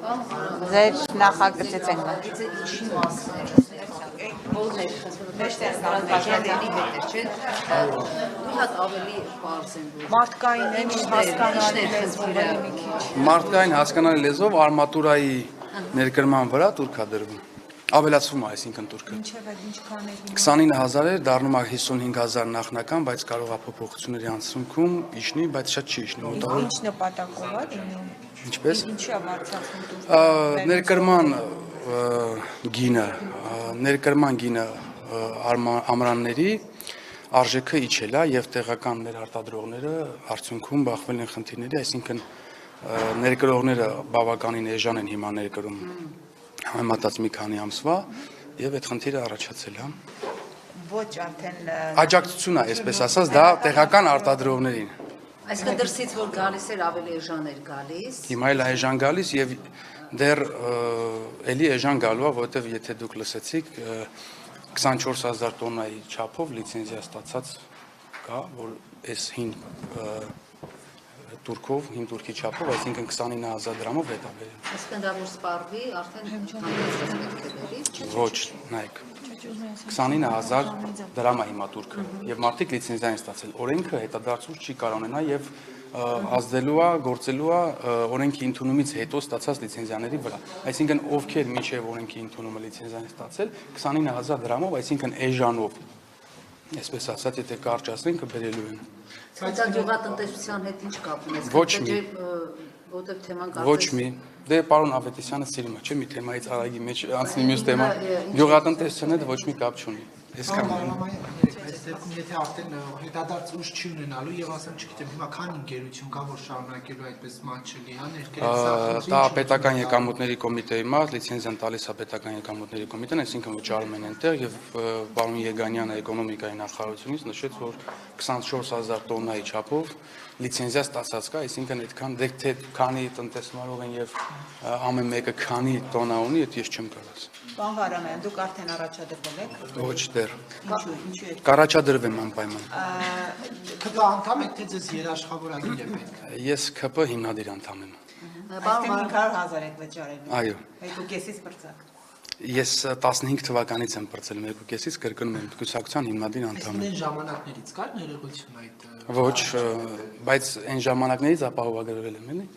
Ձեր նախագծից ենք։ Ինչի մասն էր, բոլներ, Մեջտերների հետ չէ, մի հատ ավելի պարզ են որ Մարդկային են, հասկանալի լեզվով մի քիչ։ Մարդկային հասկանալի լեզվով արմատուրայի ներկրման վրա տուրք է դրվում։ Ավելացվում է, այսինքն տուրքը։ Ինչև է, ինչքան է 29000 էր, դառնում է 55000 նախնական, բայց կարող է փոփոխությունների անցնքում իջնի, բայց շատ չի իջնի մոտավորապես։ Ինչ նպատակով է լինում։ Ինչպես։ Ինչի է վարձակում տուրքը։ Ներկրման գինը ամրանների արժեքը իջել է եւ տեղական մեր արտադրողները արդյունքում բախվել են խնդիրների, այսինքն ներկրողները բավականին էժան են հիմա ներկրում համեմատած մի քանի ամսվա եւ այդ խնդիրը առաջացել է։ Ոչ արդեն Աջակցություն է, այսպես ասած, դա տեղական արտադրողներին։ Այսինքն դրսից որ գալիս էր ավելի էժան էր գալիս։ Հիմա էլ էժան գալիս եւ դեռ էլի էժան գալու է, որովհետեւ եթե դուք լսեցիք 24000 տոննայի չափով լիցենզիա ստացած կա, որ այս հին турքով, հին турքի չափով, այսինքն 29000 դրամով հետ է բերել։ Այսինքն դա որ սպառվի, արդեն պետք է բերի։ Ոչ, նայեք։ 29000 դրամ է հիմա турքը եւ մարդիկ լիցենզիա են ստացել։ Օրենքը հետադարձություն չի կարող ունենա եւ ազդելու է, գործելու է օրենքի ընդունումից հետո ստացած լիցենզիաների վրա։ Այսինքն ովքեր մինչեւ օրենքի ընդունումը լիցենզիա են ստացել 29000 դրամով, այսինքն էժանով։ Այսպես ասած, եթե կարճ ասենք, կբերելու են։ Բայց գյուղատնտեսության հետ ինչ կապ ունի։ Ոչ մի։ Որտեղ թեման Ոչ մի։ Դե պարոն Ավետիսյանը սիրում է, չէ՞, մի թեմայից արագի մեջ անցնի մյուս թեմա։ Գյուղատնտեսության հետ ոչ մի կապ չունի։ Այսքան։ Եթե արդեն հետադարձ ուժ չի ունենալու եւ ասեմ, չգիտեմ, հիմա քան ընկերություն կա, որ շարունակելու այդպես մատչելի, հա, ներկայացած։ Դա պետական եկամուտների կոմիտեի մաս, լիցենզիան տալիս է պետական եկամուտների կոմիտեն, այսինքն վճարում են այնտեղ եւ պարոն Եգանյանը էկոնոմիկայի նախարարությունից նշեց, որ 24000 տոննայի չափով լիցենզիա ստացած կա, այսինքն այդքան թե քանի տնտեսմարող են եւ ամեն մեկը քանի տոննա ունի, դա ես չեմ կարող ասել։ Պարոն Ղարամյան, դուք արդեն առաջադրվել եք։ Ոչ դեռ։ Ինչու եք։ Կառաջադրվեմ անպայման։ ԿՊ անդամ եք, թե ձեզ երաշխավորագիր է պետք։ Ես ԿՊ հիմնադիր անդամ եմ։ Այստեղ 500,000 եք վճարել։ Այո։ 2.5-ից բրցակ։ Ես 15 թվականից եմ բրցել 1.5-ից կրկնում եմ կուսակցության հիմնադիր անդամ եմ։ Այն ժամանակներից կար ներողություն այդ։ Ոչ, բայց այն ժամանակներից ապահովագրվել եմ, էլի։